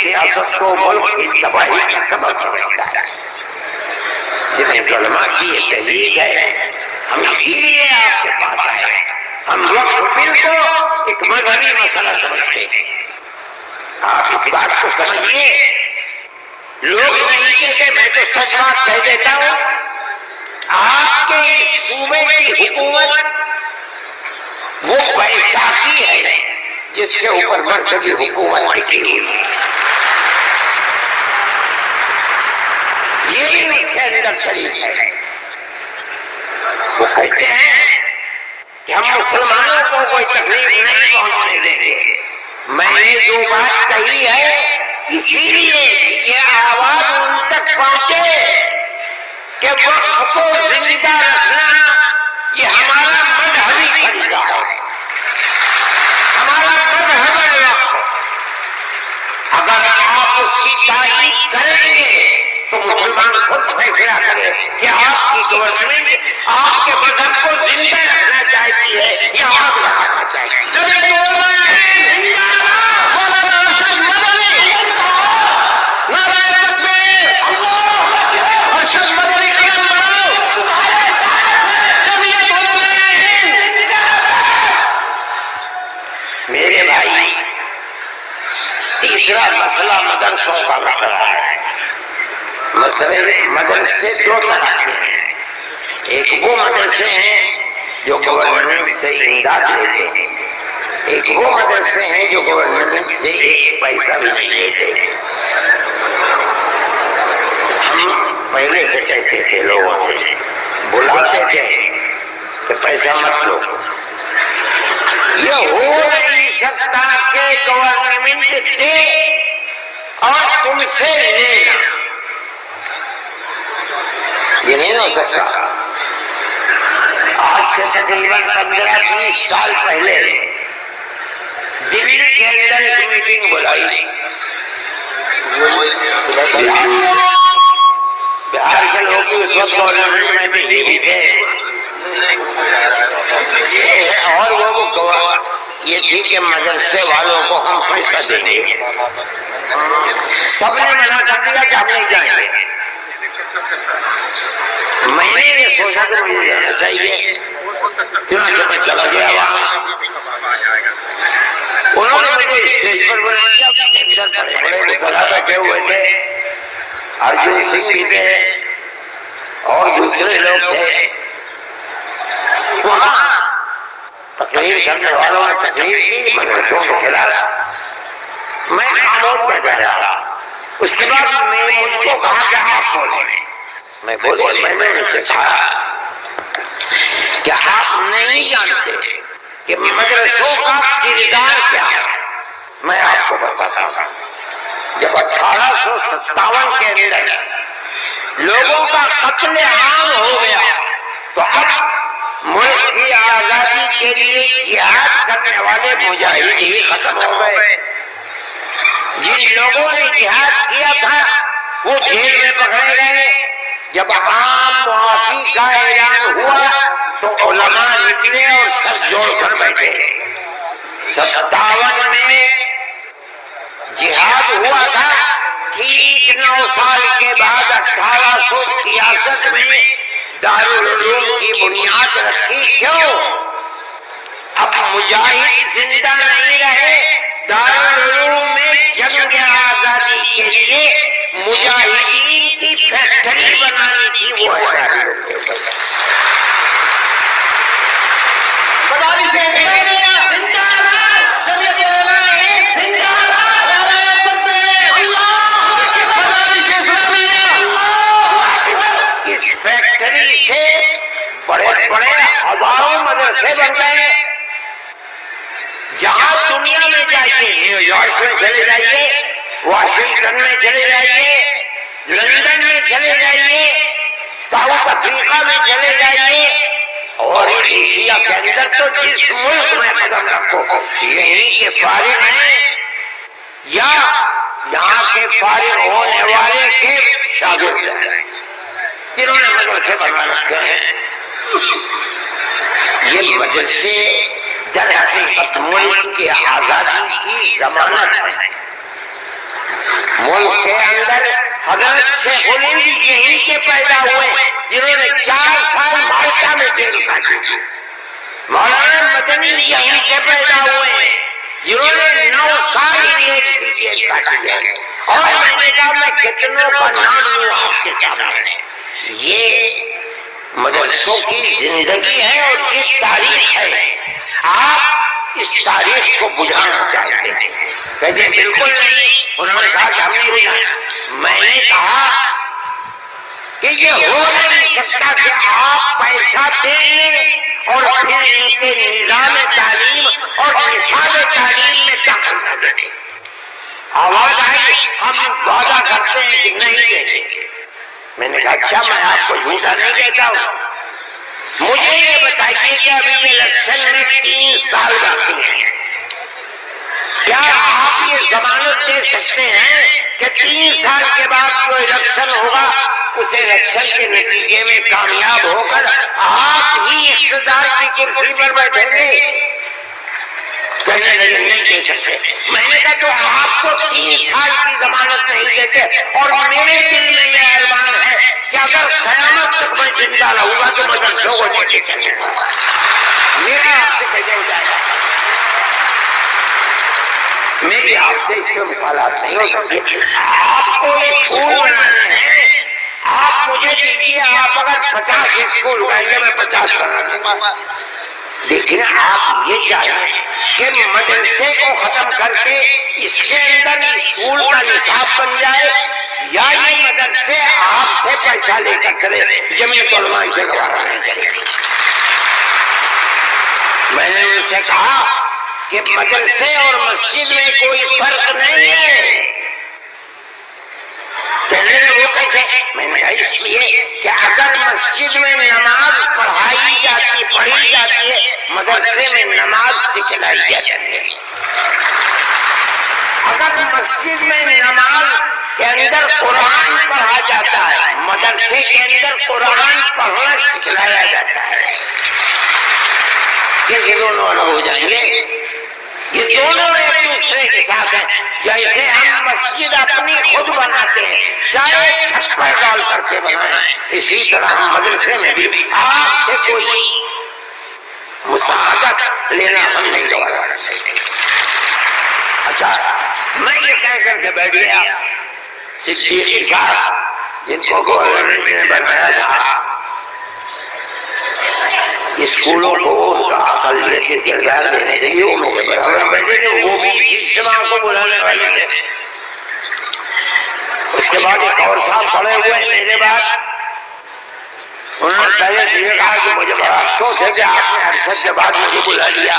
سیاست کو ملک کی تباہی کا سبب سمجھتا ہے۔ جنہیں علماء کی یہ تحریک ہے، ہم اسی لیے آپ کے پاس آئے۔ ہم وقف بل کو ایک مذہبی مسئلہ سمجھتے ہیں۔ آپ اس بات کو سمجھیے، لوگ نہیں کہتے، میں تو سچ بات کہہ دیتا ہوں، آپ کے اس صوبے کی حکومت وہ بیساکھی ہے جس کے اوپر مرکزی حکومت ٹکی ہوئی ہے۔ یہ بھی اس کے اندر شریک ہے۔ وہ کہتے ہیں کہ ہم مسلمانوں کو کوئی تکلیف نہیں پہنچنے دیں گے۔ میں نے جو بات کہی ہے اسی لیے یہ آواز ان تک پہنچے کہ وقف کو زندہ رکھنا یہ ہمارا مذہبی طریقہ ہے، ہمارا مذہب ہے وقف۔ اگر آپ اس کی تائید کریں گے تو مسلمان خود فیصلہ کرے کہ آپ کی گورنمنٹ آپ کے مذہب کو زندہ رکھنا چاہتی ہے یا آگ لگانا چاہتی ہے۔ میرے بھائی، تیسرا مسئلہ مدرسوں کا مسئلہ ہے۔ مدرسے دو طرح کے ہیں، ایک وہ مدرسے ہیں جو گورنمنٹ سے امداد لیتے ہیں، ایک وہ مدرسے ہیں جو گورنمنٹ سے ایک پیسہ بھی نہیں لیتے۔ ہم پہلے سے کہتے تھے، لوگوں سے بلاتے تھے کہ پیسہ مت لو۔ یہ ہو نہیں سکتا کہ گورنمنٹ دے اور تم سے لینا، یہ نہیں ہو سکتا۔ آج سے تقریباً 15-20 سال پہلے دلی کے اندر ایک میٹنگ بلائی، بہار کے لوگ بھی اس وقت گورنمنٹ میں بھی یہ تھے، اور وہ یہ تھی کہ مدرسے والوں کو ہم پیسہ دیں گے۔ سب نے منع کر دیا کہ ہم نہیں جائیں گے۔ میں نے یہ سوچا کہ مجھے جانا چاہیے، چنانچہ میں چلا گیا وہاں۔ انہوں نے مجھے اسٹیج پر بلایا، بڑے بڑے بیٹھے ہوئے تھے، ارجن سنگھ بھی تھے اور دوسرے لوگ تھے۔ وہاں تقریر کرنے والوں نے تقریر کی مدرسوں کے خلاف، میں خاموش بیٹھا رہا۔ اس کے بعد مجھ کو کہا کہ آپ بولیں۔ میں بولے، میں نے ان سے کہا کہ آپ نہیں جانتے کہ مدرسوں کا کردار کیا ہے۔ میں آپ کو بتاتا ہوں، جب 1857 کے اندر لوگوں کا قتل عام ہو گیا تو اب ملک کی آزادی کے لیے جہاد کرنے والے مجاہد ہی ختم ہو گئے۔ جن لوگوں نے جہاد کیا تھا وہ جیل میں پکڑے گئے۔ جب عام معافی کا اعلان ہوا تو علماء نکلے اور سر جوڑ کر بیٹھے۔ 57 میں جہاد ہوا تھا، ٹھیک 9 سال کے بعد 1866 میں دارالعلوم کی بنیاد رکھی۔ کیوں؟ اب مجاہد زندہ نہیں رہے، دارالعلوم میں جنگ آزادی کے لیے مجاہدین کی فیکٹری بنانی تھی، وہ ہے دارالعلوم کے اوپر۔ اس فیکٹری سے بڑے بڑے ہزاروں مدرسے بن گئے۔ جہاں دنیا میں جائیے، نیو یارک میں چلے جائیے، واشنگٹن میں چلے جائیے، لندن میں چلے جائیے، ساؤتھ افریقہ میں چلے جائیے، اور ایشیا کے اندر تو جس ملک میں قدم رکھو یہیں کے فارغ ہیں یا یہاں کے فارغ ہونے والے کے شاگرد ہیں جنہوں نے مدرسے بنا رکھے ہیں۔ یہ مدرسے در حقیقت ملک کی آزادی کی ضمانت ہے۔ ملک کے اندر حضرت شیخ الہند یہیں کے پیدا ہوئے جنہوں نے 4 سال مالٹا میں جیل کاٹی. مولانا مدنی یہیں سے پیدا ہوئے جنہوں نے 9 سال انگلینڈ کی جیل کاٹی ہے. اور میں نے کہا میں کتنوں کا نام لوں آپ کے سامنے. یہ مدرسوں کی زندگی ہے اور یہ تاریخ ہے. آپ اس تاریخ کو بجھانا چاہتے ہیں. کہتے بالکل نہیں. انہوں نے کہا کہ ہم نہیں بجھانا. میں نے کہا کہ یہ ہو نہیں سکتا کہ آپ پیسہ دیں گے اور پھر ان کے نظام تعلیم اور نصاب تعلیم میں دخل نہ دیں. آواز آئی ہم وعدہ کرتے ہیں کہ نہیں دیں گے. میں نے کہا اچھا میں آپ کو جھوٹا نہیں کہتا ہوں. مجھے یہ بتائیے کہ ابھی الیکشن میں 3 سال باقی ہیں. کیا آپ یہ ضمانت دے سکتے ہیں کہ 3 سال کے بعد جو الیکشن ہوگا اس الیکشن کے نتیجے میں کامیاب ہو کر آپ ہی اقتدار کی کرسی پر بیٹھیں گے؟ کہنے لگے نہیں دے سکتے. میں نے کہا تو آپ کو 3 سال کی ضمانت نہیں دیتے اور میرے دل میں یہ ارمان ہے کہ اگر قیامت تک میں زندہ رہوں گا تو مدرسوں کو لے کے چلوں گا. میرا آپ سے کیسے ہو جائے گا؟ میری آپ سے اس کے مثالات نہیں ہو سکتی. آپ کو اسکول بنانے ہیں آپ مجھے دیجیے. آپ اگر 50 اسکول کہیں گے میں 50 بنا دوں گا. لیکن آپ یہ چاہیں کہ مدرسے کو ختم کر کے اس کے اندر اسکول کا نصاب بن جائے یا یہ مدرسے آپ سے پیسہ لے کر چلے. جمعیت علماء سے گوارا نہیں کرے گی. میں نے ان سے کہا کہ مدرسے اور مسجد میں کوئی فرق نہیں ہے. وہ کیسے؟ میں نے کہا اس لیے کہ اگر مسجد میں نماز پڑھی جاتی ہے مدرسے میں نماز سکھلائی جاتی ہے. اگر مسجد میں نماز کے اندر قرآن پڑھا جاتا ہے مدرسے کے اندر قرآن پڑھنا سکھلایا جاتا ہے. کیسے دونوں الگ ہو جائیں گے؟ یہ دونوں ایک دوسرے کے ساتھ ہیں. جیسے ہم مسجد اپنی خود بناتے ہیں چاہے چھپر ڈال کر کے بنائیں اسی طرح ہم مدرسے میں بھی آپ سے کوئی مساعدت لینا ہم نہیں گوارا کرتے. اچھا میں یہ کہہ کر کے بیٹھ گیا صدیقی صاحب جن کو گورنمنٹ نے بنایا تھا اسکولوں کو ان کا اقلیت کے کردار دینے چاہیے. وہ میرے برابر بیٹھے تھے. وہ بھی اسی اجتماع کو بلانے والے تھے. اس کے بعد ایک اور صاحب کھڑے ہوئے میرے بعد. انہوں نے پہلے یہ کہا کہ مجھے بڑا افسوس ہے کہ آپ نے عرصے کے بعد مجھے بلا لیا.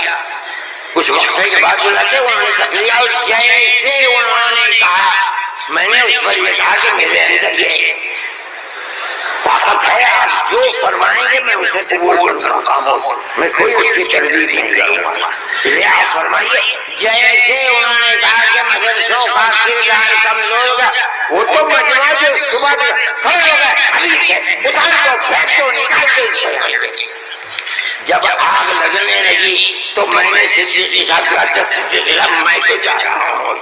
کچھ وقفے کے بعد بلاتے انہوں نے کر لیا. اور جیسے انہوں نے کہا میں نے اس پر یہ کہا کہ میرے اندر یہ طاقت ہے آپ جو فرمائیں گے میں اسے قبول کروں گا. میں کوئی اس کی تردید نہیں کروں گا. آپ فرمائیے. جیسے انہوں نے کہا کہ مدرسوں کا کردار کمزور ہوگا وہ تو مجمع جو صبح کھڑے ہو گئے ابھی سے اتار کو پھینک دو نکال دو. جب آگ لگنے لگی تو میں نے صدیقی صاحب کا میں تو جا رہا ہوں.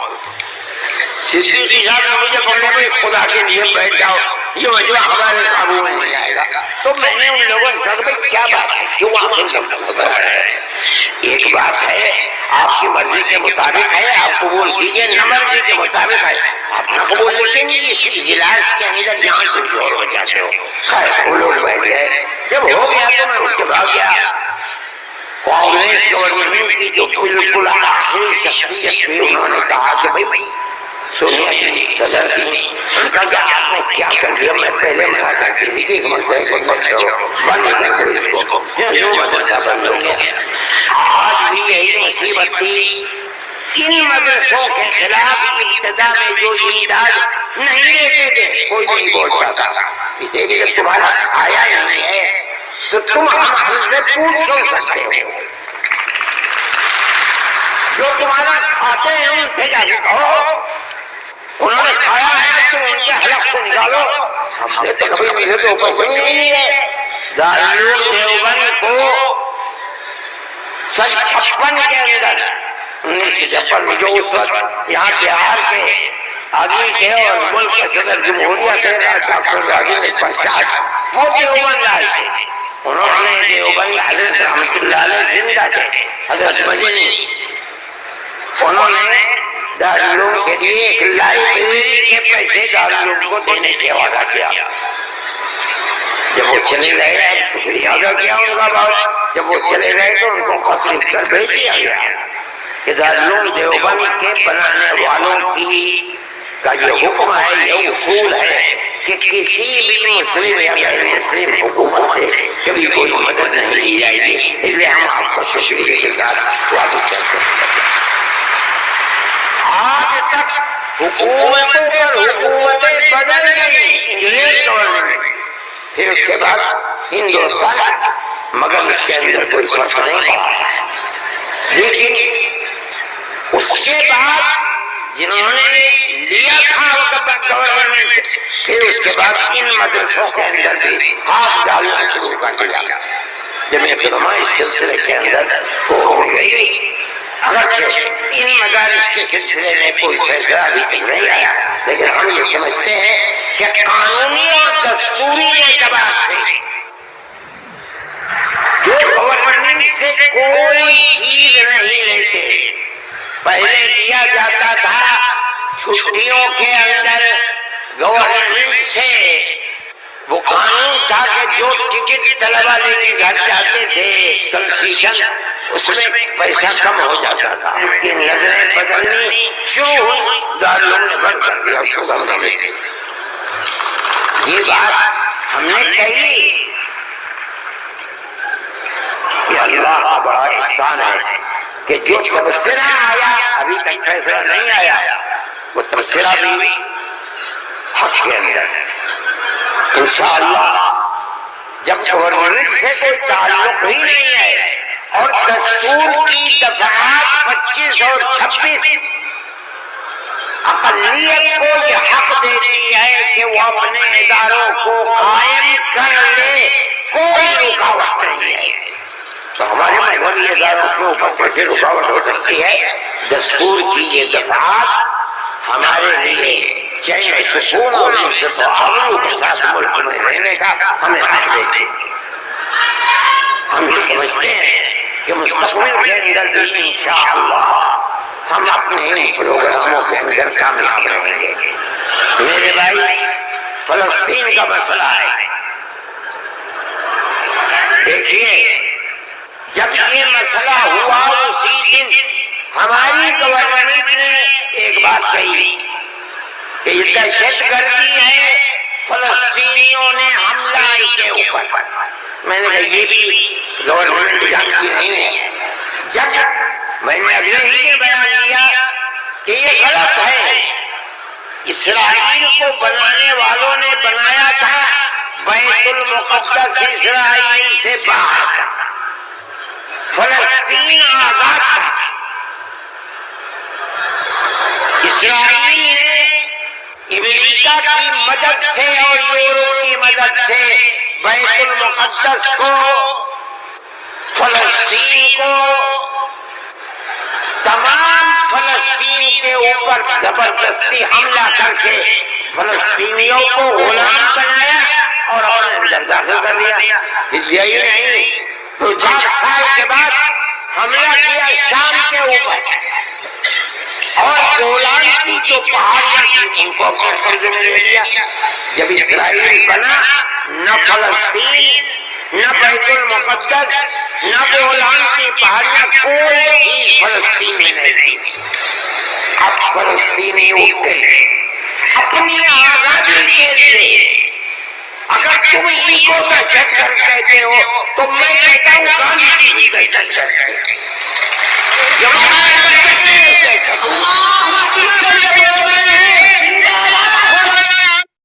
صدیقی صاحب نے مجھے پکڑے بھائی خدا کے لیے بیٹھ جاؤ یہ مجمع ہمارے قابو میں نہیں آئے گا. تو میں نے ان لوگوں سے کہا بھائی کیا بات ہے کیوں آپ ایک بات ہے آپ کی مرضی کے مطابق ہے آپ قبول کیجیے. نہ مرضی کے مطابق ہے آپ نہ قبول لیکن اس اجلاس کے اندر یہاں کچھ اور ہو جاتے ہو. خیر وہ لوگ بیٹھ گئے. جب ہو گیا تو میں اٹھ کے بھاگ گیا. کانگریس گورنمنٹ کی جو بالکل آخری شخصیت تھی انہوں نے کہا کہ بھائی سونیا جی صدر تھی. ان کا کہ آپ نے کیا کر دیا. میں پہلے منع کرتی تھی کہ ایک مسئلے کو مت چھوڑو بند کر دو اس کو. جو مدرسہ بند ہو گیا. آج بھی یہی مصیبت تھی. ان مدرسوں کے خلاف ابتدا میں جو امداد نہیں دیتے تھے کوئی نہیں بولتا تھا. اس لیے کہ تمہارا کھایا نہیں ہے تو تم ہم سے پوچھ سکتے ہو. جو تمہارا کھاتے ہیں ان سے جا کے کہو انہوں نے کھایا ہے تم ان کے حلق سے نکالو. ہم نے تو کبھی میرے تو اوپر کوئی نہیں ہے. دارالعلوم دیوبند کو سن 56 کے اندر 1956 میں جو اس وقت یہاں بہار کے آدمی تھے اور ملک کے صدر جمہوریہ تھے ڈاکٹر راجندر پرساد، وہ دیوبند لائے تھے. انہوں نے دیوبند حضرت رحمت اللہ علیہ زندہ تھے حضرت مدنی، انہوں نے دارالعلوم کے لیے ایک لائبریری کے پیسے دارالعلوم کو دینے کا وعدہ کیا. جب وہ چلے گئے، اب شکریہ ادا کیا ان کا بہت، جب وہ چلے گئے تو ان کو خط لکھ کر بھیج دیا گیا کہ دارالعلوم دیوبند کے بنانے والوں کی کا یہ حکم ہے، یہ اصول ہے کہ کسی بھی مسلم یا غیر مسلم حکومت سے کبھی کوئی مدد نہیں لی جائے گی، اس لیے ہم آپ کو شکریہ کے ساتھ واپس کرتے ہیں. آج تک حکومتوں پر حکومتیں بدل گئی، انگریز گورنمنٹ، پھر اس کے بعد ہندوستان، مگر اس کے اندر کوئی فرق نہیں پڑا ہے. لیکن اس کے بعد جنہوں نے لیا تھا گورنمنٹ، پھر اس کے بعد ان مدرسوں کے اندر بھی ہاتھ ڈالنا شروع کر دیا. جمعیت علماء اس سلسلے کے اندر ہو گئی، اگرچہ ان مدارس کے سلسلے میں کوئی فیصلہ ابھی تک نہیں آیا، لیکن ہم یہ سمجھتے ہیں کہ قانونی اور دستوری اعتبار سے جو گورنمنٹ سے کوئی چیز نہیں لیتے، پہلے لیا جاتا تھا چھٹیوں کے اندر گورنمنٹ سے، وہ قانون تھا کہ جو ٹکٹ طلبہ لے کے گھر جاتے تھے کنسیشن، اس میں پیسہ کم ہو جاتا تھا. ان کی نظریں بدلنی شروع ہوئی، دارالعلوم نے بند کر دیا اس کو گھر میں. یہ بات ہم نے کہی کہ اللہ کا بڑا احسان ہے کہ جو تبصرہ آیا، ابھی تک فیصلہ نہیں آیا، وہ تبصرہ بھی حق کے اندر. انشاءاللہ جب گورنمنٹ سے کوئی تعلق ہی نہیں ہے اور دستور کی دفعات 25 اور 26 اقلیت کو یہ حق دیتی ہے کہ وہ اپنے اداروں کو قائم کر لے، کوئی رکاوٹ نہیں ہے، تو ہمارے مذہبی اداروں کے اوپر کیسے رکاوٹ ہو سکتی ہے؟ دستور کی یہ دفعات ہمارے لیے چین و سکون اور عزت و آبرو کے ساتھ ملک میں رہنے کا ہمیں حق دیتے ہیں. ہم یہ سمجھتے ہیں کہ مستقبل کے اندر بھی انشاءاللہ ہم اپنے ان پروگراموں کے اندر کامیاب رہیں گے. میرے بھائی، فلسطین کا مسئلہ ہے. دیکھیے، جب یہ مسئلہ ہوا اسی دن ہماری گورنمنٹ نے ایک بات کہی کہ یہ دہشت گردی ہے، فلسطینیوں نے حملہ ان کے اوپر. میں نے کہا یہ بھی گورنمنٹ جانتی نہیں ہے. جب میں نے اگلے ہی بیان دیا کہ یہ غلط ہے، اسرائیل کو بنانے والوں نے بنایا تھا بیت المقدس اسرائیل سے باہر تھا، فلسطین آزاد تھا. اسرائیل نے امریکہ کی مدد سے اور یورپ کی مدد سے بیت المقدس کو، فلسطین کو، تمام فلسطین کے اوپر زبردستی حملہ کر کے فلسطینیوں کو غلام بنایا اور اپنے اندر داخل کر دیا. یہی نہیں، 2-4 سال کے بعد حملہ کیا شام کے اوپر، اور گولان کی جو پہاڑیاں تھیں ان کو اپنے قبضے میں لے لیا. جب اسرائیل بنا، نہ فلسطین، نہ بیت المقدس، نہ گولان کی پہاڑیاں، کوئی چیز فلسطین میں نہیں تھی. اب فلسطینی اٹھتے ہیں اپنی آزادی کے لیے. اگر تم ان کو دہشت گرد کہتے ہو تو میں کہتا ہوں گاندھی جی بھی دہشت گرد ہے.